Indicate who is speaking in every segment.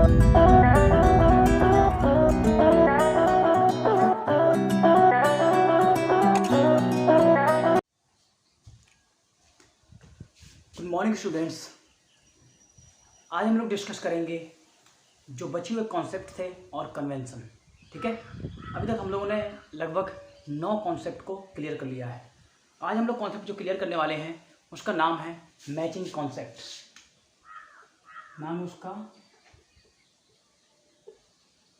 Speaker 1: Good morning students. आज हम लोग डिस्कस करेंगे जो बचे हुए कॉन्सेप्ट थे और कन्वेंशन। ठीक है, अभी तक हम लोगों ने लगभग 9 कॉन्सेप्ट को क्लियर कर लिया है। आज हम लोग कॉन्सेप्ट जो क्लियर करने वाले हैं उसका नाम है मैचिंग कॉन्सेप्ट। नाम है उसका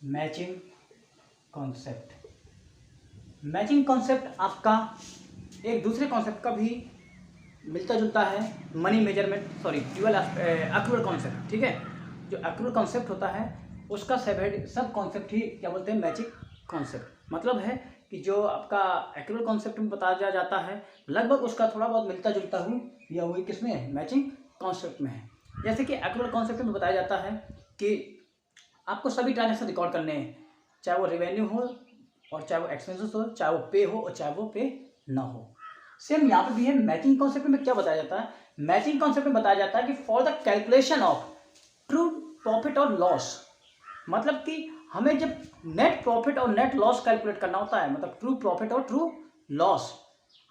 Speaker 1: मैचिंग कॉन्सेप्ट। मैचिंग कॉन्सेप्ट आपका एक दूसरे कॉन्सेप्ट का भी मिलता जुलता है, money measurement dual accrual concept. ठीक है, जो एक्रूअल कॉन्सेप्ट होता है उसका सब कॉन्सेप्ट ही क्या बोलते हैं, मैचिंग कॉन्सेप्ट। मतलब है कि जो आपका एक्रूअल कॉन्सेप्ट में बताया जाता है लगभग उसका थोड़ा बहुत मिलता जुलता या वही किसमें है, मैचिंग कॉन्सेप्ट में है। जैसे कि एक्रूअल कॉन्सेप्ट में बताया जाता है कि आपको सभी ट्रांजेक्शन रिकॉर्ड करने हैं, चाहे वो रेवेन्यू हो और चाहे वो एक्सपेंसेस हो, चाहे वो पे हो और चाहे वो पे ना हो। सेम यहाँ पे भी है। मैचिंग कॉन्सेप्ट में क्या बताया जाता है, मैचिंग कॉन्सेप्ट में बताया जाता है कि for the calculation of true profit और लॉस, मतलब कि हमें जब नेट प्रॉफिट और नेट लॉस कैलकुलेट करना होता है, मतलब ट्रू प्रॉफिट और ट्रू लॉस,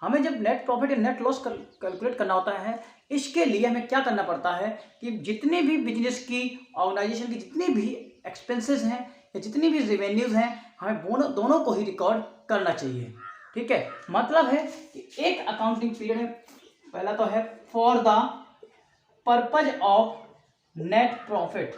Speaker 1: हमें जब नेट प्रॉफिट या नेट लॉस कैलकुलेट करना होता है, इसके लिए हमें क्या करना पड़ता है कि जितने भी बिजनेस की, ऑर्गेनाइजेशन की जितनी भी एक्सपेंसेस हैं या जितनी भी रेवेन्यूज हैं, हमें दोनों को ही रिकॉर्ड करना चाहिए। ठीक है, मतलब है कि एक अकाउंटिंग पीरियड में पहला तो है for the purpose of net profit.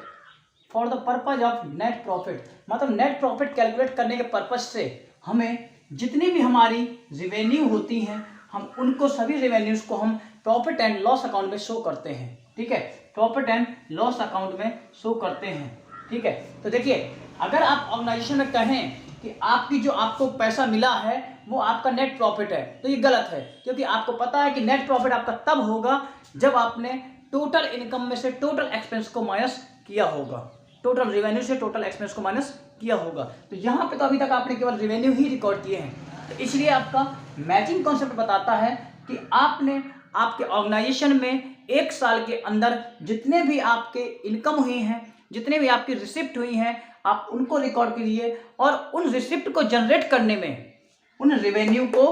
Speaker 1: For the purpose of net profit मतलब नेट प्रॉफिट कैलकुलेट करने के पर्पज से हमें जितनी भी हमारी रेवेन्यू होती हैं, हम उनको सभी रेवेन्यूज को हम प्रॉफिट एंड लॉस अकाउंट में शो करते हैं। ठीक है, प्रॉफिट एंड लॉस अकाउंट में शो करते हैं। ठीक है, तो देखिए, अगर आप ऑर्गेनाइजेशन में कहें कि आपकी जो आपको पैसा मिला है वो आपका नेट प्रॉफिट है, तो ये गलत है, क्योंकि आपको पता है कि नेट प्रॉफिट आपका तब होगा जब आपने टोटल इनकम में से टोटल एक्सपेंस को माइनस किया होगा, टोटल रेवेन्यू से टोटल एक्सपेंस को माइनस किया होगा। तो यहाँ पे तो अभी तक आपने केवल रेवेन्यू ही रिकॉर्ड किए हैं, तो इसलिए आपका मैचिंग कॉन्सेप्ट बताता है कि आपने आपके ऑर्गेनाइजेशन में एक साल के अंदर जितने भी आपके इनकम हुई हैं, जितने भी आपकी रिसिप्ट हुई हैं, आप उनको रिकॉर्ड कीजिए और उन रिसिप्ट को जनरेट करने में, उन रेवेन्यू को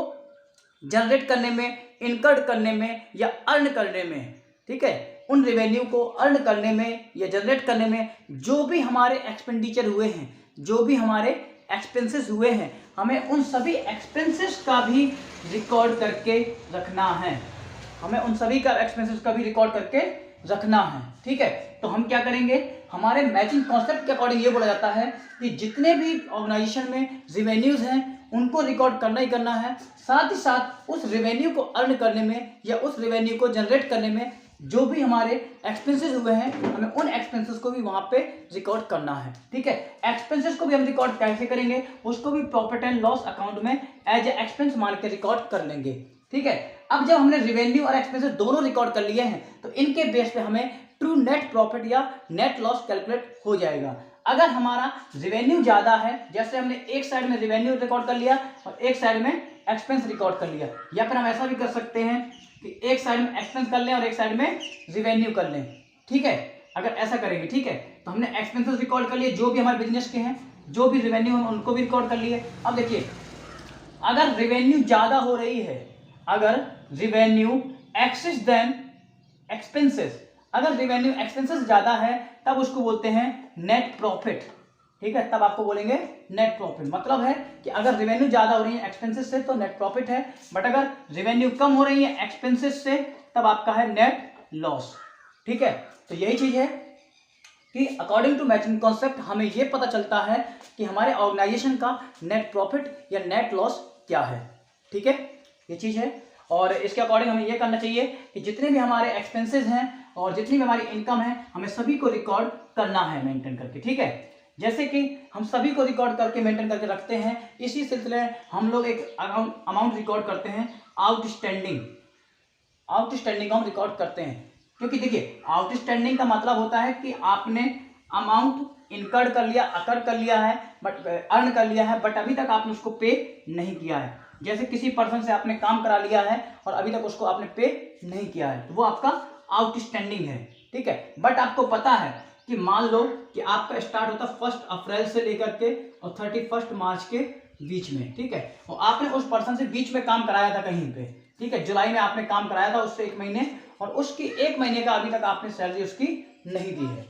Speaker 1: जनरेट करने में, इनकर्ड करने में या अर्न करने में, ठीक है, उन रेवेन्यू को अर्न करने में या जनरेट करने में जो भी हमारे एक्सपेंडिचर हुए हैं, जो भी हमारे एक्सपेंसेस हुए हैं, हमें उन सभी एक्सपेंसेस का भी रिकॉर्ड करके रखना है। हमें उन सभी का एक्सपेंसेस का भी रिकॉर्ड करके रखना है। ठीक है, तो हम क्या करेंगे, हमारे मैचिंग कॉन्सेप्ट के अकॉर्डिंग ये बोला जाता है कि जितने भी ऑर्गेनाइजेशन में रेवेन्यूज हैं उनको रिकॉर्ड करना ही करना है, साथ ही साथ उस रेवेन्यू को अर्न करने में या उस रेवेन्यू को जनरेट करने में जो भी हमारे एक्सपेंसेस हुए हैं, हमें उन एक्सपेंसेस को भी वहां पे रिकॉर्ड करना है। ठीक है, एक्सपेंसेस को भी हम रिकॉर्ड कैसे करेंगे, उसको भी प्रॉफिट एंड लॉस अकाउंट में एज ए एक्सपेंस मान के रिकॉर्ड कर लेंगे। ठीक है, अब जब हमने रेवेन्यू और एक्सपेंसेस दोनों रिकॉर्ड कर लिए हैं तो इनके बेस पे हमें ट्रू नेट प्रॉफिट या नेट लॉस कैलकुलेट हो जाएगा। अगर हमारा रेवेन्यू ज्यादा है, जैसे हमने एक साइड में रेवेन्यू रिकॉर्ड कर लिया और एक साइड में एक्सपेंस रिकॉर्ड कर लिया, या फिर हम ऐसा भी कर सकते हैं कि एक साइड में एक्सपेंस कर लें और एक साइड में रेवेन्यू कर लें। ठीक है, अगर ऐसा करेंगे, ठीक है, तो हमने एक्सपेंसेस रिकॉर्ड कर लिए जो भी हमारे बिजनेस के हैं, जो भी रेवेन्यू है उनको भी रिकॉर्ड कर लिए। अब देखिए, अगर रेवेन्यू ज्यादा हो रही है, अगर रेवेन्यू एक्सेस देन एक्सपेंसेस, अगर रेवेन्यू एक्सपेंसेस ज्यादा है तब उसको बोलते हैं नेट प्रॉफिट। ठीक है, तब आपको बोलेंगे नेट प्रॉफिट। मतलब है कि अगर रेवेन्यू ज्यादा हो रही है एक्सपेंसेस से तो नेट प्रॉफिट है, बट अगर रेवेन्यू कम हो रही है एक्सपेंसेस से तब आपका है नेट लॉस। ठीक है, तो यही चीज है कि अकॉर्डिंग टू मैचिंग कॉन्सेप्ट हमें यह पता चलता है कि हमारे ऑर्गेनाइजेशन का नेट प्रॉफिट या नेट लॉस क्या है। ठीक है, ये चीज है, और इसके अकॉर्डिंग हमें यह करना चाहिए कि जितने भी हमारे एक्सपेंसेस हैं और जितनी भी हमारी इनकम है हमें सभी को रिकॉर्ड करना है मेंटेन करके। ठीक है, जैसे कि हम सभी को रिकॉर्ड करके मेंटेन करके रखते हैं, इसी सिलसिले में हम लोग एक अमाउंट रिकॉर्ड करते हैं, आउटस्टैंडिंग हम रिकॉर्ड करते हैं। क्योंकि देखिए, आउटस्टैंडिंग का मतलब होता है कि आपने अमाउंट इनकर्ड कर लिया, अकर कर लिया है, बट अर्न कर लिया है, बट अभी तक आपने उसको पे नहीं किया है। जैसे किसी पर्सन से आपने काम करा लिया है और अभी तक उसको आपने पे नहीं किया है, तो वो आपका आउटस्टैंडिंग है। ठीक है, बट आपको पता है कि मान लो कि आपका स्टार्ट होता 1 अप्रैल से लेकर के और 31 मार्च के बीच में, ठीक है, और आपने उस पर्सन से बीच में काम कराया था कहीं पे, ठीक है, जुलाई में आपने काम कराया था उससे 1 महीने, और उसकी 1 महीने का अभी तक आपने सैलरी उसकी नहीं दी है।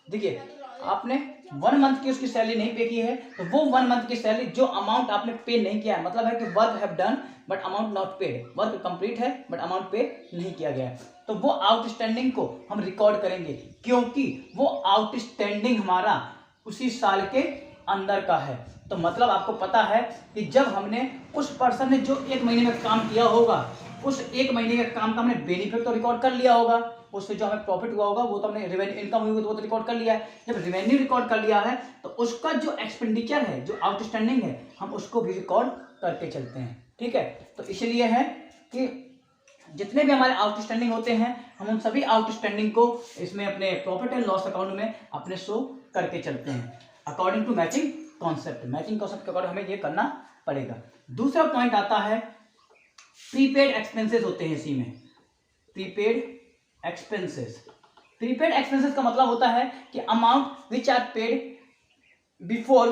Speaker 1: देखिए आपने 1 मंथ की उसकी सैलरी नहीं पे की है, तो वो 1 मंथ की सैलरी जो अमाउंट आपने पे नहीं किया है, मतलब है कि work have done but amount not paid, work complete है बट अमाउंट पे नहीं किया गया है, तो वो आउटस्टैंडिंग को हम रिकॉर्ड करेंगे, क्योंकि वो आउटस्टैंडिंग हमारा उसी साल के अंदर का है। तो मतलब आपको पता है कि जब हमने उस पर्सन ने जो 1 महीने में काम किया होगा, उस 1 महीने के काम का हमने बेनिफिट तो रिकॉर्ड कर लिया होगा, उससे जो हमें प्रॉफिट हुआ होगा वो तो हमने रेवेन्यू इनकम हुई वो तो रिकॉर्ड कर लिया है। जब रेवेन्यू रिकॉर्ड कर लिया है तो उसका जो एक्सपेंडिचर है, जो आउटस्टैंडिंग है, हम उसको भी रिकॉर्ड करके चलते हैं, ठीक है। तो इसलिए है कि जितने भी हमारे आउटस्टैंडिंग होते हैं हम उन सभी आउटस्टैंडिंग को इसमें अपने प्रॉफिट एंड लॉस अकाउंट में अपने शो करके चलते हैं according to matching concept. Matching concept के अकॉर्डिंग हमें ये करना पड़ेगा। दूसरा पॉइंट आता है प्रीपेड एक्सपेंसेस होते हैं इसी में, प्रीपेड एक्सपेंसेस। प्रीपेड एक्सपेंसेस का मतलब होता है कि amount which are paid before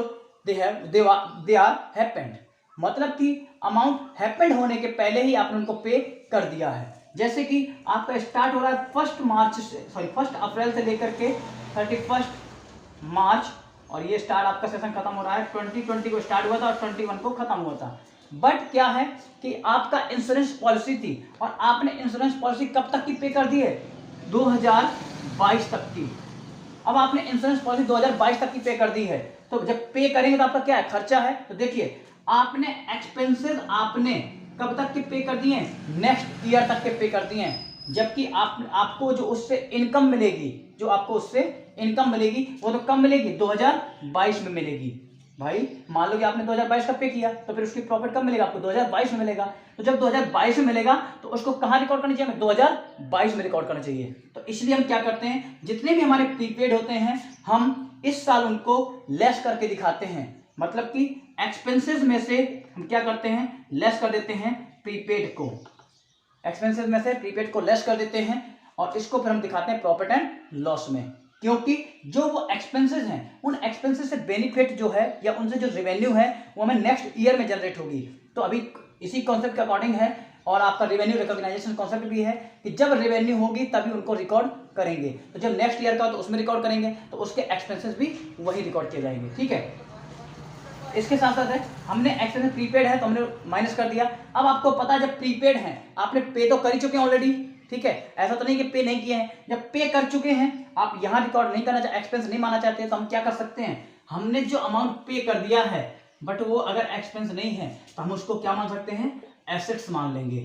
Speaker 1: they are happened, मतलब कि अमाउंट हैपेंड होने के पहले ही आपने उनको पे कर दिया है। जैसे कि आपका स्टार्ट हो रहा है 1 अप्रैल से लेकर के 31 मार्च, और ये स्टार्ट आपका सेशन खत्म हो रहा है 2020 को स्टार्ट हुआ था और 21 को खत्म हुआ था। बट क्या है कि आपका इंश्योरेंस पॉलिसी थी और आपने इंश्योरेंस पॉलिसी कब तक की पे कर दी है, 2022 तक की। अब आपने इंश्योरेंस पॉलिसी 2022 तक की पे कर दी है, तो जब पे करेंगे तो आपका क्या है, खर्चा है। तो देखिए आपने एक्सपेंसेस आपने कब तक के पे कर दिए हैं, नेक्स्ट ईयर तक के पे कर दिए हैं, जबकि आपको जो उससे इनकम मिलेगी, जो आपको उससे इनकम मिलेगी वो तो कम मिलेगी, 2022 में मिलेगी। भाई मान लो कि आपने 2022 का पे किया तो फिर उसकी प्रॉफिट कब मिलेगा आपको, 2022 में मिलेगा। तो जब 2022 में मिलेगा तो उसको कहाँ रिकॉर्ड करनी चाहिए, 2022 में रिकॉर्ड करना चाहिए। तो इसलिए हम क्या करते हैं, जितने भी हमारे प्रीपेड होते हैं हम इस साल उनको लेस करके दिखाते हैं, मतलब कि एक्सपेंसेस में से हम क्या करते हैं, लेस कर देते हैं प्रीपेड को, एक्सपेंसेस में से प्रीपेड को लेस कर देते हैं और इसको फिर हम दिखाते हैं प्रॉफिट एंड लॉस में, क्योंकि जो वो एक्सपेंसेस हैं उन एक्सपेंसेस से बेनिफिट जो है या उनसे जो रेवेन्यू है वो हमें नेक्स्ट ईयर में जनरेट होगी। तो अभी इसी कॉन्सेप्ट के अकॉर्डिंग है, और आपका रेवेन्यू रिकॉग्नाइजेशन कॉन्सेप्ट भी है कि जब रेवेन्यू होगी तभी उनको रिकॉर्ड करेंगे, तो जब नेक्स्ट ईयर का तो उसमें रिकॉर्ड करेंगे, तो उसके एक्सपेंसेस भी वही रिकॉर्ड किए जाएंगे, ठीक है। इसके साथ साथ है हमने एक्सपेंस प्रीपेड है तो हमने माइनस कर दिया। अब आपको पता है जब प्रीपेड है आपने पे तो कर ही चुके हैं ऑलरेडी, ठीक है, ऐसा तो नहीं कि पे नहीं किए हैं। जब पे कर चुके हैं आप यहाँ रिकॉर्ड नहीं करना चाहते, एक्सपेंस नहीं मानना चाहते, तो हम क्या कर सकते हैं, हमने जो अमाउंट पे कर दिया है बट वो अगर एक्सपेंस नहीं है तो हम उसको क्या मान सकते हैं, एसेट्स मान लेंगे।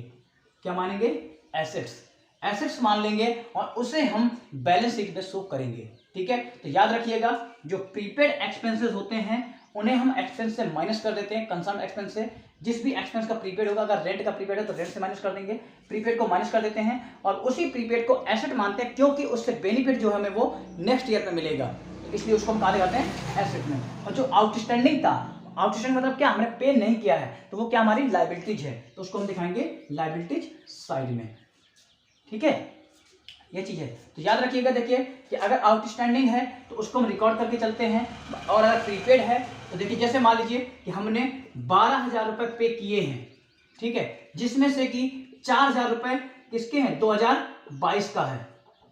Speaker 1: क्या मानेंगे, एसेट्स मान लेंगे और उसे हम बैलेंस शीट में शो करेंगे, ठीक है। तो याद रखिएगा जो प्रीपेड एक्सपेंसेस होते हैं उन्हें हम एक्सपेंस से माइनस कर देते हैं, कंसर्न एक्सपेंस से। जिस भी एक्सपेंस का प्रीपेड होगा, अगर रेंट का प्रीपेड है तो रेंट से माइनस कर देंगे, प्रीपेड को माइनस कर देते हैं और उसी प्रीपेड को एसेट मानते हैं, क्योंकि उससे बेनिफिट जो हमें वो नेक्स्ट ईयर में मिलेगा, इसलिए उसको हम कहा दिखाते हैं एसेट में। और जो आउटस्टैंडिंग था, आउटस्टैंडिंग मतलब क्या, हमने पे नहीं किया है तो वो क्या हमारी लायबिलिटीज है, तो उसको हम दिखाएंगे लायबिलिटीज साइड में, ठीक है, ये चीज है। तो याद रखिएगा, देखिए कि अगर आउटस्टैंडिंग है तो उसको हम रिकॉर्ड करके चलते हैं, और अगर प्रीपेड है तो देखिए जैसे मान लीजिए कि हमने 12,000 रुपए पे किए हैं, ठीक है, जिसमें से कि 4,000 रुपए किसके हैं, 2022 का है,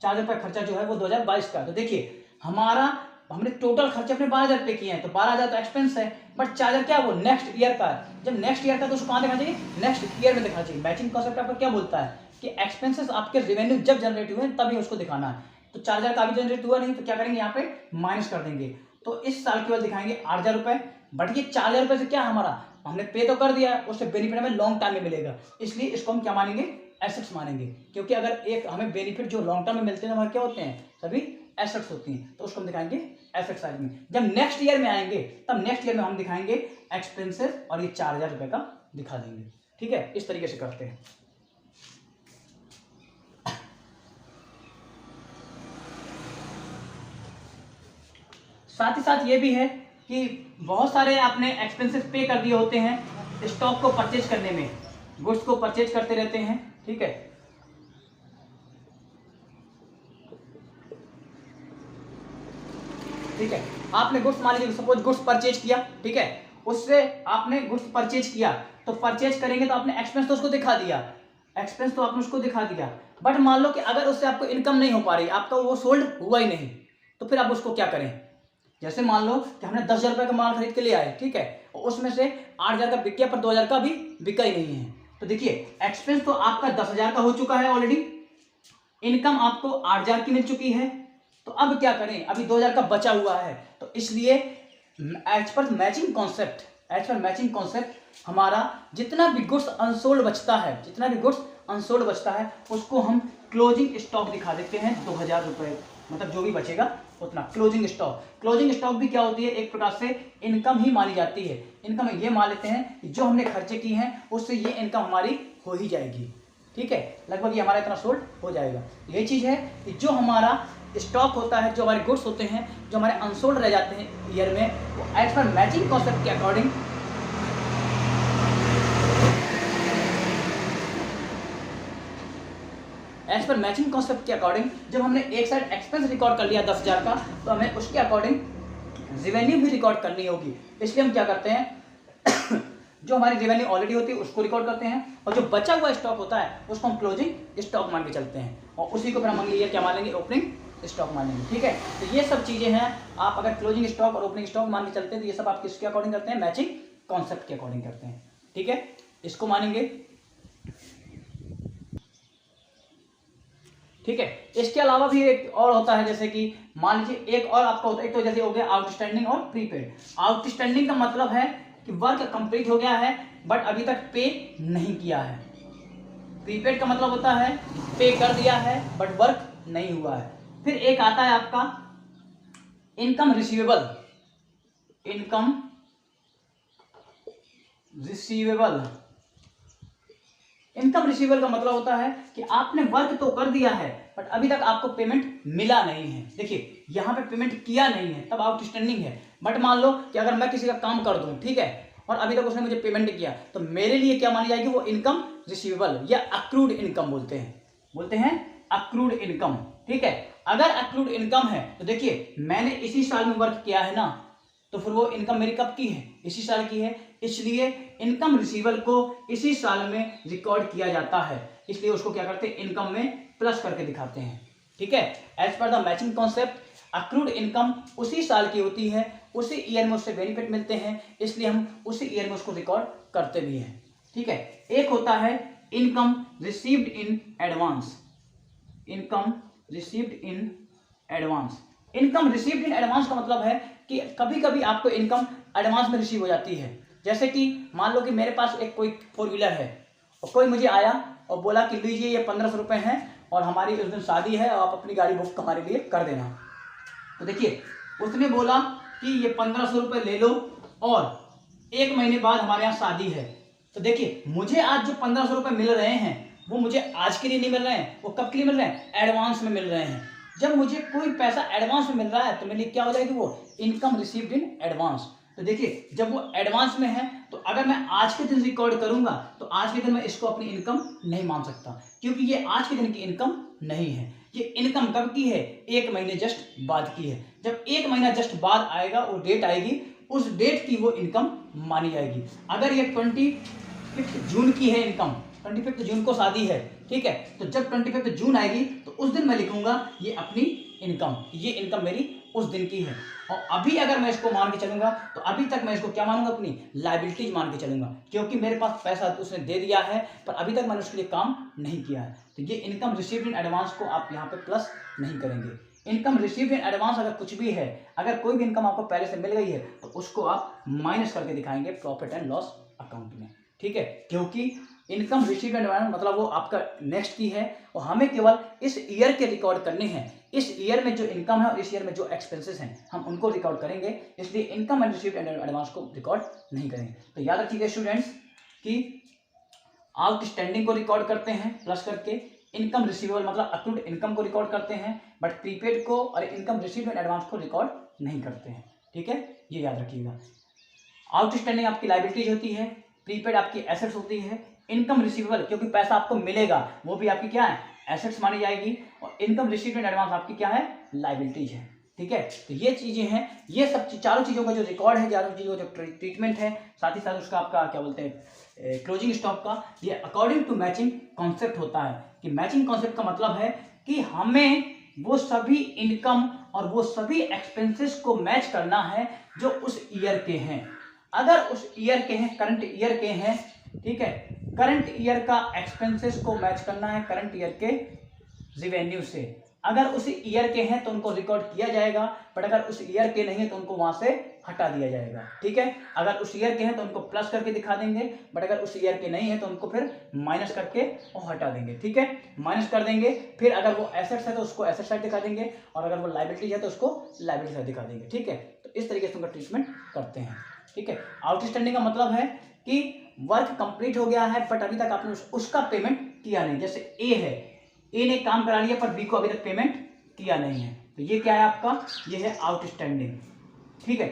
Speaker 1: 4,000 रुपए खर्चा जो है वो 2022 का है। तो देखिए हमने टोटल खर्चे अपने 12,000 पे किए हैं, तो 12,000 तो एक्सपेंस है, बट 4,000 क्या वो नेक्स्ट ईयर का है। जब नेक्स्ट ईयर का तो उसको कहाँ दिखाना चाहिए, नेक्स्ट ईयर में दिखाना चाहिए। मैचिंग कॉन्सेप्ट आपका क्या बोलता है कि एक्सपेंसेस आपके रेवेन्यू जब जनरेट हुए तभी उसको दिखाना है। तो 4,000 का भी जनरेट हुआ नहीं तो क्या करेंगे, यहाँ पे माइनस कर देंगे। तो इस साल के बाद दिखाएंगे 8,000 रुपए, बट ये 4,000 रुपए से क्या हमारा, हमने पे तो कर दिया है, उससे बेनिफिट हमें लॉन्ग टर्म में मिलेगा, इसलिए इसको हम क्या मानेंगे, एसेट्स मानेंगे। क्योंकि अगर एक हमें बेनिफिट जो लॉन्ग टर्म में मिलते हैं हमारे क्या होते हैं, सभी एसेट्स होती हैं, तो उसको हम दिखाएंगे एसेट साइड में। जब नेक्स्ट ईयर में आएंगे तब नेक्स्ट ईयर में हम दिखाएंगे एक्सपेंसेस और ये 4,000 रुपए का दिखा देंगे, ठीक है। इस तरीके से करते हैं। साथ ही साथ ये भी है कि बहुत सारे आपने एक्सपेंसेस पे कर दिए होते हैं स्टॉक को परचेज करने में, गुड्स को परचेज करते रहते हैं, ठीक है। ठीक है। आपने गुड्स मान लीजिए सपोज गुड्स परचेज किया, ठीक है, उससे आपने गुड्स परचेज किया, तो परचेज करेंगे तो आपने एक्सपेंस तो उसको दिखा दिया, एक्सपेंस तो आपने उसको दिखा दिया, बट मान लो कि अगर उससे आपको इनकम नहीं हो पा रही, आपका वो सोल्ड हुआ ही नहीं, तो फिर आप उसको क्या करें। जैसे मान लो कि हमने 10,000 रुपये का माल खरीद के ले आए, ठीक है, और उसमें से 8,000 का बिक गया पर 2,000 का भी बिका ही नहीं है, तो देखिए एक्सपेंस तो आपका 10,000 का हो चुका है ऑलरेडी, इनकम आपको 8,000 की मिल चुकी है, तो अब क्या करें, अभी 2,000 का बचा हुआ है, तो इसलिए एज पर मैचिंग कॉन्सेप्ट हमारा जितना भी गुड्स अनसोल्ड बचता है, जितना भी गुड्स अनसोल्ड बचता है उसको हम क्लोजिंग स्टॉक दिखा देते हैं 2,000 रुपये, मतलब जो भी बचेगा उतना क्लोजिंग स्टॉक भी क्या होती है, एक प्रकार से इनकम ही मानी जाती है। इनकम ये मान लेते हैं कि जो हमने खर्चे की हैं उससे ये इनकम हमारी हो ही जाएगी, ठीक है, लगभग ये हमारा इतना सोल्ड हो जाएगा। यही चीज़ है कि जो हमारा स्टॉक होता है, जो हमारे गुड्स होते हैं, जो हमारे अनसोल्ड रह जाते हैं ईयर में, वो एज पर मैचिंग कॉन्सेप्ट के अकॉर्डिंग जब हमने एक साइड एक्सपेंस रिकॉर्ड कर लिया 10,000 का, तो हमें उसके अकॉर्डिंग रेवेन्यू भी रिकॉर्ड करनी होगी। इसलिए हम क्या करते हैं जो हमारी रेवेन्यू ऑलरेडी होती है उसको रिकॉर्ड करते हैं, और जो बचा हुआ स्टॉक होता है उसको हम क्लोजिंग स्टॉक मान के चलते हैं, और उसी को फिर हम अगली ईयर क्या मान लेंगे, ओपनिंग स्टॉक मान लेंगे, ठीक है। तो ये सब चीज़ें हैं, आप अगर क्लोजिंग स्टॉक और ओपनिंग स्टॉक मान के चलते हैं तो ये सब आप किसके अकॉर्डिंग करते हैं, मैचिंग कॉन्सेप्ट के अकॉर्डिंग करते हैं, ठीक है, इसको मानेंगे, ठीक है। इसके अलावा भी एक और होता है, जैसे कि मान लीजिए एक और आपका होता है, एक तो जैसे हो गया आउटस्टैंडिंग और प्रीपेड। आउटस्टैंडिंग का मतलब है कि वर्क कंप्लीट हो गया है बट अभी तक पे नहीं किया है। प्रीपेड का मतलब होता है पे कर दिया है बट वर्क नहीं हुआ है। फिर एक आता है आपका इनकम रिसीवेबल। इनकम रिसीवेबल का मतलब होता है कि आपने वर्क तो कर दिया है बट अभी तक आपको पेमेंट मिला नहीं है। देखिए यहाँ पे पेमेंट किया नहीं है तब आउटस्टैंडिंग है, बट मान लो कि अगर मैं किसी का काम कर दूं, ठीक है, और अभी तक उसने मुझे पेमेंट नहीं किया, तो मेरे लिए क्या मानी जाएगी, वो इनकम रिसीवेबल या अक्रूड इनकम बोलते हैं अक्रूड इनकम, ठीक है। अगर अक्रूड इनकम है तो देखिए मैंने इसी साल में वर्क किया है ना, तो फिर वो इनकम मेरी कब की है, इसी साल की है, इसलिए इनकम रिसीवेबल को इसी साल में रिकॉर्ड किया जाता है, इसलिए उसको क्या करते हैं, इनकम में प्लस करके दिखाते हैं, ठीक है। As per the matching concept accrued income उसी साल की होती है, उसी ईयर में उससे बेनिफिट मिलते हैं, इसलिए हम उसी ईयर में उसको रिकॉर्ड करते भी हैं, ठीक है। एक होता है income received in advance. Income received in advance का मतलब है कि कभी कभी आपको इनकम एडवांस में रिसीव हो जाती है। जैसे कि मान लो कि मेरे पास एक कोई 4 व्हीलर है और कोई मुझे आया और बोला कि लीजिए ये 1,500 रुपये हैं और हमारी उस दिन शादी है और आप अपनी गाड़ी बुक हमारे लिए कर देना। तो देखिए उसने बोला कि ये 1,500 रुपये ले लो और 1 महीने बाद हमारे यहाँ शादी है। तो देखिए मुझे आज जो 1,500 रुपये मिल रहे हैं वो मुझे आज के लिए नहीं मिल रहे हैं, वो कब के लिए मिल रहे हैं, एडवांस में मिल रहे हैं। जब मुझे कोई पैसा एडवांस में मिल रहा है तो मेरे लिए क्या हो जाएगी, वो इनकम रिसीव्ड इन एडवांस। तो देखिए जब वो एडवांस में है तो अगर मैं आज के दिन रिकॉर्ड करूंगा तो आज के दिन मैं इसको अपनी इनकम नहीं मान सकता, क्योंकि ये आज के दिन की इनकम नहीं है। ये इनकम कब की है, 1 महीने जस्ट बाद की है। जब 1 महीना जस्ट बाद आएगा, वो डेट आएगी, उस डेट की वो इनकम मानी जाएगी। अगर ये 25 जून की है इनकम, 25 जून को शादी है, ठीक है, तो जब 25 जून आएगी तो उस दिन मैं लिखूंगा ये अपनी इनकम, ये इनकम मेरी उस दिन की है। और अभी अगर मैं इसको मान के चलूंगा तो अभी तक मैं इसको क्या मानूंगा, अपनी लायबिलिटीज मान के चलूंगा, क्योंकि मेरे पास पैसा उसने दे दिया है पर अभी तक मैंने उसके लिए काम नहीं किया है। तो ये इनकम रिसीव्ड इन एडवांस को आप यहाँ पे प्लस नहीं करेंगे। इनकम रिसीव्ड इन एडवांस अगर कुछ भी है, अगर कोई भी इनकम आपको पहले से मिल गई है तो उसको आप माइनस करके दिखाएंगे प्रॉफिट एंड लॉस अकाउंट में, ठीक है, क्योंकि इनकम रिसीव्ड एंड मतलब वो आपका नेक्स्ट की है और हमें केवल इस ईयर के रिकॉर्ड करने हैं। इस ईयर में जो इनकम है और इस ईयर में जो एक्सपेंसेस हैं हम उनको रिकॉर्ड करेंगे, इसलिए income and received and advance को रिकॉर्ड नहीं करेंगे। तो याद रखिएगा स्टूडेंट्स कि आउटस्टैंडिंग को रिकॉर्ड करते हैं प्लस करके, इनकम रिसीवेबल मतलब अक्रूड इनकम को रिकॉर्ड करते हैं, बट प्रीपेड को और इनकम रिसीव्ड एंड एडवांस को रिकॉर्ड नहीं करते हैं, ठीक है, ये याद रखिएगा। आउटस्टैंडिंग आपकी लायबिलिटीज होती है, प्रीपेड आपकी एसेट्स होती है, इनकम रिसीवेबल क्योंकि पैसा आपको मिलेगा वो भी आपकी क्या है, एसेट्स मानी जाएगी, और इनकम रिसीव्ड एंड एडवांस आपकी क्या है, लायबिलिटीज है, ठीक है। तो ये चीजें हैं, ये सब चारों चीजों का जो रिकॉर्ड है, चारों चीजों का जो ट्रीटमेंट है, साथ ही साथ उसका आपका क्या बोलते हैं क्लोजिंग स्टॉक का, ये अकॉर्डिंग टू मैचिंग कॉन्सेप्ट होता है। कि मैचिंग कॉन्सेप्ट का मतलब है कि हमें वो सभी इनकम और वो सभी एक्सपेंसेस को मैच करना है जो उस ईयर के हैं। अगर उस ईयर के हैं, करंट ईयर के हैं, ठीक है, करंट ईयर का एक्सपेंसेस को मैच करना है करंट ईयर के रेवेन्यू से। अगर उस ईयर के हैं तो उनको रिकॉर्ड किया जाएगा, बट अगर उस ईयर के नहीं है तो उनको वहां से हटा दिया जाएगा, ठीक है। अगर उस ईयर के हैं तो उनको प्लस करके दिखा देंगे, बट अगर उस ईयर के नहीं है तो उनको फिर माइनस करके वो हटा देंगे, ठीक है, माइनस कर देंगे। फिर अगर वो एसेट्स है तो उसको एसेट साइड दिखा देंगे, और अगर वो लायबिलिटी है तो उसको लायबिलिटी साइड दिखा देंगे, ठीक है। तो इस तरीके से उनका ट्रीटमेंट करते हैं, ठीक है। आउटस्टैंडिंग का मतलब है कि वर्क कंप्लीट हो गया है बट अभी तक आपने उसका पेमेंट किया नहीं। जैसे ए है, ए ने काम करा लिया पर बी को अभी तक पेमेंट किया नहीं है, तो ये क्या है आपका, ये है आउटस्टैंडिंग, ठीक है।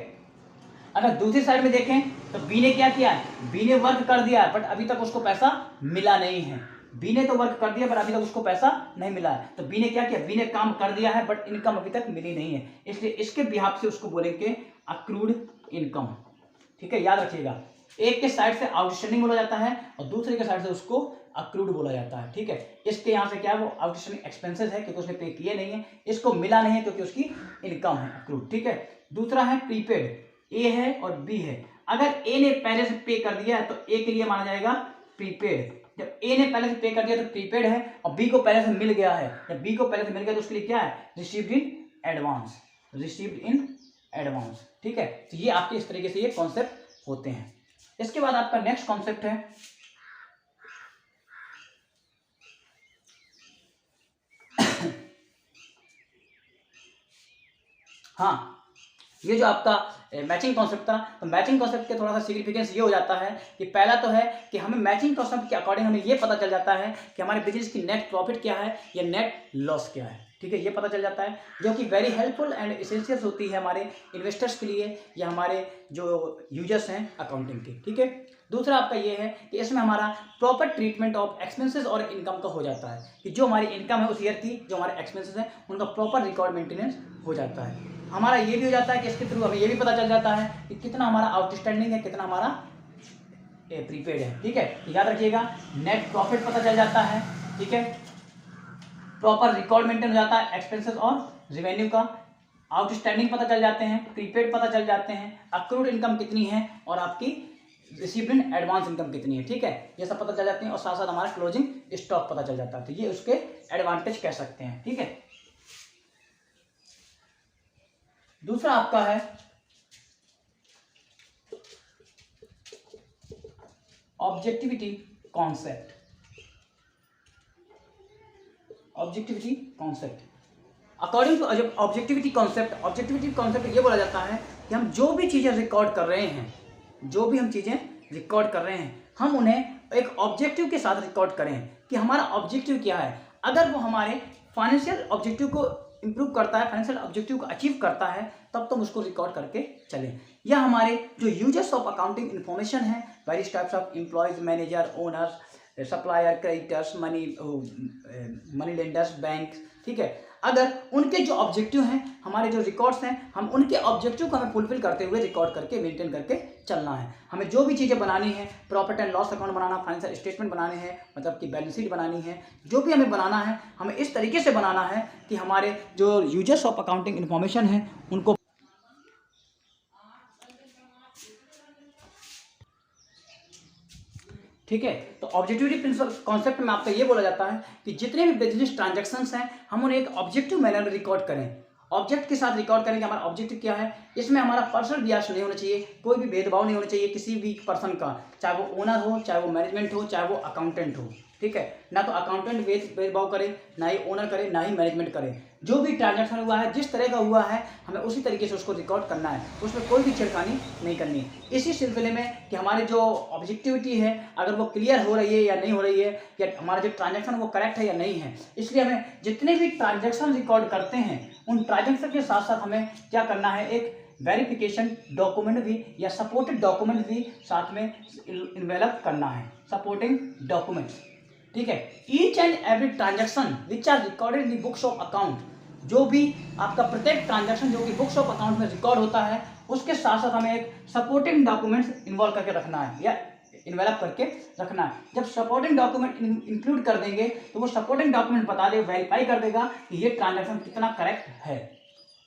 Speaker 1: अगर दूसरी साइड में देखें तो बी ने क्या किया है, बी ने वर्क कर दिया है बट अभी तक उसको पैसा मिला नहीं है। बी ने तो वर्क कर दिया पर अभी तक उसको पैसा नहीं मिला है, तो बी ने क्या किया, बी ने काम कर दिया है बट इनकम अभी तक मिली नहीं है, इसलिए इसके बिहाफ से उसको बोलेंगे अक्रूड इनकम, ठीक है, याद रखिएगा। एक के साइड से आउटस्टैंडिंग बोला जाता है और दूसरे के साइड से उसको अक्रूड बोला जाता है, ठीक है। इसके यहाँ से क्या है, वो आउटस्टैंडिंग एक्सपेंसेस है क्योंकि उसने पे किए नहीं है, इसको मिला नहीं है क्योंकि उसकी इनकम है, अक्रूड, ठीक है। दूसरा है प्रीपेड, ए है और बी है। अगर ए ने पहले से पे कर दिया है तो ए के लिए माना जाएगा प्रीपेड। जब ए ने पहले से पे कर दिया तो प्रीपेड है, और बी को पहले से मिल गया है, जब बी को पहले से मिल गया तो उसके लिए क्या है, received in advance, received in advance, ठीक है। तो ये आपके इस तरीके से ये कॉन्सेप्ट होते हैं। इसके बाद आपका नेक्स्ट कॉन्सेप्ट है हाँ, ये जो आपका मैचिंग कॉन्सेप्ट था, तो मैचिंग कॉन्सेप्ट के थोड़ा सा सिग्निफिकेंस ये हो जाता है कि पहला तो है कि हमें मैचिंग कॉन्सेप्ट के अकॉर्डिंग हमें ये पता चल जाता है कि हमारे बिजनेस की नेट प्रॉफिट क्या है या नेट लॉस क्या है, ठीक है, ये पता चल जाता है, जो कि वेरी हेल्पफुल एंड एसेंशियल होती है हमारे इन्वेस्टर्स के लिए या हमारे जो यूजर्स हैं अकाउंटिंग के, ठीक है। दूसरा आपका ये है कि इसमें हमारा प्रॉपर ट्रीटमेंट ऑफ एक्सपेंसेस और इनकम का हो जाता है, कि जो हमारी इनकम है उस ईयर की, जो हमारे एक्सपेंसेस हैं उनका प्रॉपर रिकॉर्ड मेंटेनेंस हो जाता है। हमारा ये भी हो जाता है कि इसके थ्रू हमें ये भी पता चल जाता है कि कितना हमारा आउटस्टैंडिंग है, कितना हमारा प्रीपेड है, ठीक है। याद रखिएगा, नेट प्रॉफिट पता चल जाता है, ठीक है, प्रॉपर रिकॉर्ड मेंटेन हो जाता है एक्सपेंसेस और रेवेन्यू का, आउटस्टैंडिंग पता चल जाते हैं, प्रीपेड पता चल जाते हैं, अक्रूड इनकम कितनी है और आपकी रिसीव्ड इन एडवांस इनकम कितनी है, ठीक है, ये सब पता चल जाते हैं, और साथ साथ हमारा क्लोजिंग स्टॉक पता चल जाता है। तो ये उसके एडवांटेज कह सकते हैं, ठीक है। दूसरा आपका है objectivity concept. Objectivity concept according to objectivity concept ये बोला जाता है कि हम जो भी चीजें रिकॉर्ड कर रहे हैं, जो भी हम चीजें रिकॉर्ड कर रहे हैं, हम उन्हें एक ऑब्जेक्टिव के साथ रिकॉर्ड करें कि हमारा ऑब्जेक्टिव क्या है। अगर वो हमारे फाइनेंशियल ऑब्जेक्टिव को इंप्रूव करता है, फाइनेंशियल ऑब्जेक्टिव को अचीव करता है, तब तो हम उसको रिकॉर्ड करके चलें। या हमारे जो यूजर्स ऑफ अकाउंटिंग इन्फॉर्मेशन है, various types of employees, manager, owners, supplier, creditors, money lenders, bank, ठीक है, अगर उनके जो ऑब्जेक्टिव हैं, हमारे जो रिकॉर्ड्स हैं, हम उनके ऑब्जेक्टिव को हमें फुलफिल करते हुए रिकॉर्ड करके मेंटेन करके चलना है। हमें जो भी चीज़ें बनानी है, profit and loss account banana, financial statement बनाने हैं, मतलब कि बैलेंस शीट बनानी है, जो भी हमें बनाना है, हमें इस तरीके से बनाना है कि हमारे जो यूजर्स ऑफ अकाउंटिंग इन्फॉर्मेशन है उनको, ठीक है। तो ऑब्जेक्टिविटी प्रिंसिपल कॉन्सेप्ट में आपका ये बोला जाता है कि जितने भी बिजनेस ट्रांजैक्शंस हैं हम उन्हें एक ऑब्जेक्टिव मैनर में रिकॉर्ड करें, ऑब्जेक्ट के साथ रिकॉर्ड करें कि हमारा ऑब्जेक्टिव क्या है। इसमें हमारा पर्सनल बियास नहीं होना चाहिए, कोई भी भेदभाव नहीं होना चाहिए किसी भी पर्सन का, चाहे वो ओनर हो, चाहे वो मैनेजमेंट हो, चाहे वो अकाउंटेंट हो, ठीक है। ना तो अकाउंटेंट भेदभाव करे, ना ही ओनर करे, ना ही मैनेजमेंट करे। जो भी ट्रांजैक्शन हुआ है, जिस तरह का हुआ है, हमें उसी तरीके से उसको रिकॉर्ड करना है, उसमें कोई भी छेड़खानी नहीं करनी है। इसी सिलसिले में कि हमारी जो ऑब्जेक्टिविटी है, अगर वो क्लियर हो रही है या नहीं हो रही है, या हमारा जो ट्रांजैक्शन वो करेक्ट है या नहीं है, इसलिए हमें जितने भी ट्रांजैक्शन रिकॉर्ड करते हैं उन ट्रांजैक्शन के साथ साथ हमें क्या करना है, एक वेरिफिकेशन डॉक्यूमेंट भी या सपोर्टेड डॉक्यूमेंट भी साथ में इन्वेलप करना है, सपोर्टिंग डॉक्यूमेंट्स, ठीक है। Each and every transaction which are recorded in the books of account जो भी आपका प्रत्येक ट्रांजैक्शन जो कि बुक्स ऑफ अकाउंट में रिकॉर्ड होता है उसके साथ साथ हमें एक सपोर्टिंग डॉक्यूमेंट्स इन्वॉल्व करके रखना है या इन्वेलप करके रखना है। जब सपोर्टिंग डॉक्यूमेंट इंक्लूड कर देंगे तो वो सपोर्टिंग डॉक्यूमेंट बता देगा, वेरीफाई कर देगा कि ये ट्रांजैक्शन कितना करेक्ट है।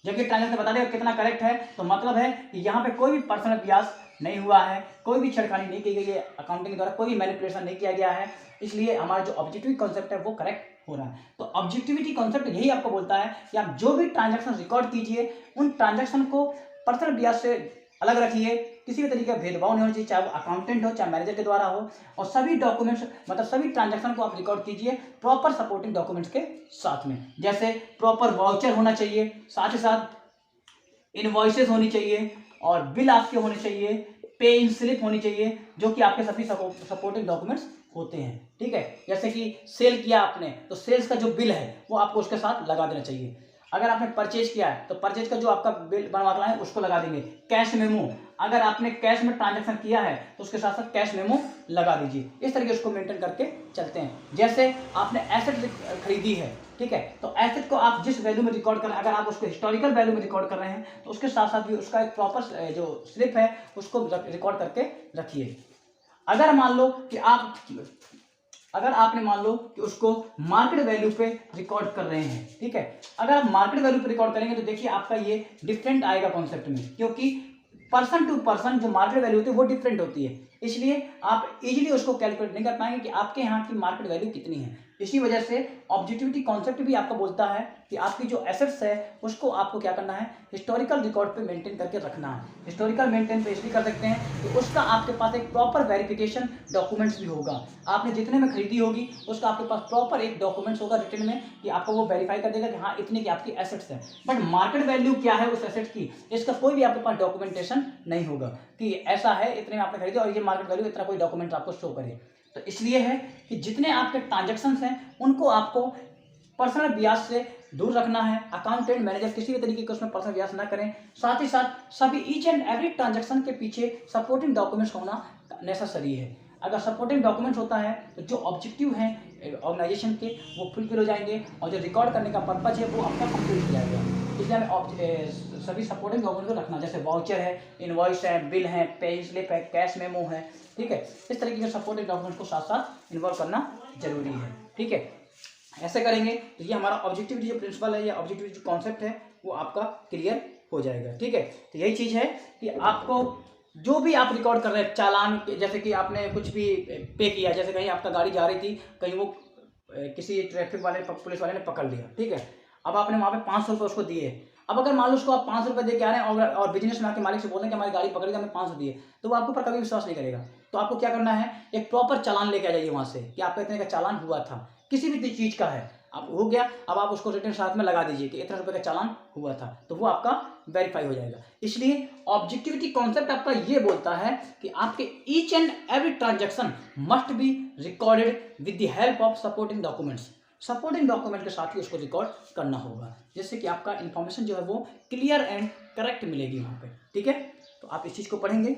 Speaker 1: जब ये ट्रांजैक्शन बता देगा कितना करेक्ट है तो मतलब है कि यहाँ पे कोई भी पर्सनल बियास नहीं हुआ है, कोई भी छेड़खानी नहीं की गई है, अकाउंटिंग के द्वारा कोई भी मैनिपुलेशन नहीं किया गया है, इसलिए हमारा जो ऑब्जेक्टिव कॉन्सेप्ट है वो करेक्ट हो रहा है। तो ऑब्जेक्टिविटी कॉन्सेप्ट यही आपको बोलता है कि आप जो भी ट्रांजैक्शन रिकॉर्ड कीजिए उन ट्रांजैक्शन को पर्सनल बियास से अलग रखिए, किसी भी तरीके का भेदभाव नहीं होना चाहिए, चाहे वो अकाउंटेंट हो चाहे मैनेजर के द्वारा हो, और सभी डॉक्यूमेंट्स मतलब सभी ट्रांजैक्शन को आप रिकॉर्ड कीजिए प्रॉपर सपोर्टिंग डॉक्यूमेंट्स के साथ में। जैसे प्रॉपर वाउचर होना चाहिए, साथ ही साथ इनवॉइसेस होनी चाहिए और बिल आपके होने चाहिए, पे इन स्लिप होनी चाहिए, जो कि आपके सभी सपोर्टिंग डॉक्यूमेंट्स होते हैं। ठीक है, जैसे कि सेल किया आपने तो सेल्स का जो बिल है वो आपको उसके साथ लगा देना चाहिए। अगर आपने परचेज किया है तो परचेज का जो आपका बिल बनवा के लाए उसको लगा देंगे। कैश मेमो, अगर आपने कैश में ट्रांजैक्शन किया है तो उसके साथ साथ कैश मेमो लगा दीजिए। इस तरीके उसको मेंटेन करके चलते हैं। जैसे आपने एसेट खरीदी है, ठीक है, तो एसेट को आप जिस वैल्यू में रिकॉर्ड कर रहे हैं, अगर आप उसको हिस्टोरिकल वैल्यू में रिकॉर्ड कर रहे हैं तो उसके साथ साथ भी उसका एक प्रॉपर जो स्लिप है उसको रिकॉर्ड करके रखिए। अगर मान लो कि अगर आपने मान लो कि उसको मार्केट वैल्यू पे रिकॉर्ड कर रहे हैं, ठीक है, अगर आप मार्केट वैल्यू पे रिकॉर्ड करेंगे तो देखिए आपका ये डिफरेंट आएगा कॉन्सेप्ट में, क्योंकि पर्सन टू पर्सन जो मार्केट वैल्यू होती है वो डिफरेंट होती है, इसलिए आप इजीली उसको कैलकुलेट नहीं कर पाएंगे कि आपके यहाँ की मार्केट वैल्यू कितनी है। इसी वजह से ऑब्जेक्टिविटी कॉन्सेप्ट भी आपको बोलता है कि आपकी जो एसेट्स है उसको आपको क्या करना है, हिस्टोरिकल रिकॉर्ड पे मेंटेन करके रखना है। हिस्टोरिकल मेंटेन पे इसलिए कर सकते हैं कि उसका आपके पास एक प्रॉपर वेरिफिकेशन डॉक्यूमेंट्स भी होगा। आपने जितने में खरीदी होगी उसका आपके पास प्रॉपर एक डॉक्यूमेंट्स होगा रिटर्न में कि आपको वो वेरीफाई कर देगा कि हाँ इतनी की आपकी एसेट्स है। बट मार्केट वैल्यू क्या है उस एसेट्स की, इसका कोई भी आपके पास डॉक्यूमेंटेशन नहीं होगा कि ऐसा है इतने में आपने खरीदी और ये मार्केट वैल्यू, इतना कोई डॉक्यूमेंट आपको शो करे। तो इसलिए है कि जितने आपके ट्रांजैक्शंस हैं उनको आपको पर्सनल बियाज से दूर रखना है। अकाउंटेंट मैनेजर किसी भी तरीके का उसमें पर्सनल बियाज ना करें। साथ ही साथ सभी ईच एंड एवरी ट्रांजैक्शन के पीछे सपोर्टिंग डॉक्यूमेंट्स होना नेसेसरी है। अगर सपोर्टिंग डॉक्यूमेंट्स होता है तो जो ऑब्जेक्टिव हैं ऑर्गेनाइजेशन के वो फुलफिल हो जाएंगे और जो रिकॉर्ड करने का पर्पज है वो आपका कंप्लीट हो जाएगा। इसलिए हमें सभी सपोर्टिंग डॉक्यूमेंट को रखना, जैसे वाउचर है, इनवॉइस है, बिल है, पे स्लिप है, कैश मेमो है, ठीक है। इस तरीके के सपोर्टिंग डॉक्यूमेंट्स को साथ साथ इन्वॉल्व करना जरूरी है, ठीक है। ऐसे करेंगे तो ये हमारा ऑब्जेक्टिविटी जो प्रिंसिपल है या ऑब्जेक्टिविटी जो कॉन्सेप्ट है वो आपका क्लियर हो जाएगा, ठीक है। तो यही चीज़ है कि आपको जो भी आप रिकॉर्ड कर रहे हैं चालान, जैसे कि आपने कुछ भी पे किया, जैसे कहीं आपका गाड़ी जा रही थी, कहीं वो किसी ट्रैफिक वाले पुलिस वाले ने पकड़ लिया, ठीक है, अब आपने वहाँ पे 500 रुपये उसको दिए। अब अगर मान लो उसको आप 500 रुपये दे के आ रहे हैं और बिजनेस में आके मालिक से बोल रहे हैं कि हमारी गाड़ी पकड़ी, हमें 500 दिए, तो वो आपके ऊपर कभी विश्वास नहीं करेगा। तो आपको क्या करना है, एक प्रॉपर चालान लेके आ जाइए वहाँ से कि आपका इतने का चालान हुआ था, किसी भी चीज़ का है, अब हो गया, अब आप उसको रिटर्न साथ में लगा दीजिए कि इतने रुपये का चालान हुआ था, तो वो आपका वेरीफाई हो जाएगा। इसलिए ऑब्जेक्टिविटी कॉन्सेप्ट आपका ये बोलता है कि आपके each and every transaction must be recorded with the help of supporting documents. Supporting document के साथ ही उसको रिकॉर्ड करना होगा, जिससे कि आपका इन्फॉर्मेशन जो है वो क्लियर एंड करेक्ट मिलेगी वहाँ पे, ठीक है। तो आप इस चीज़ को पढ़ेंगे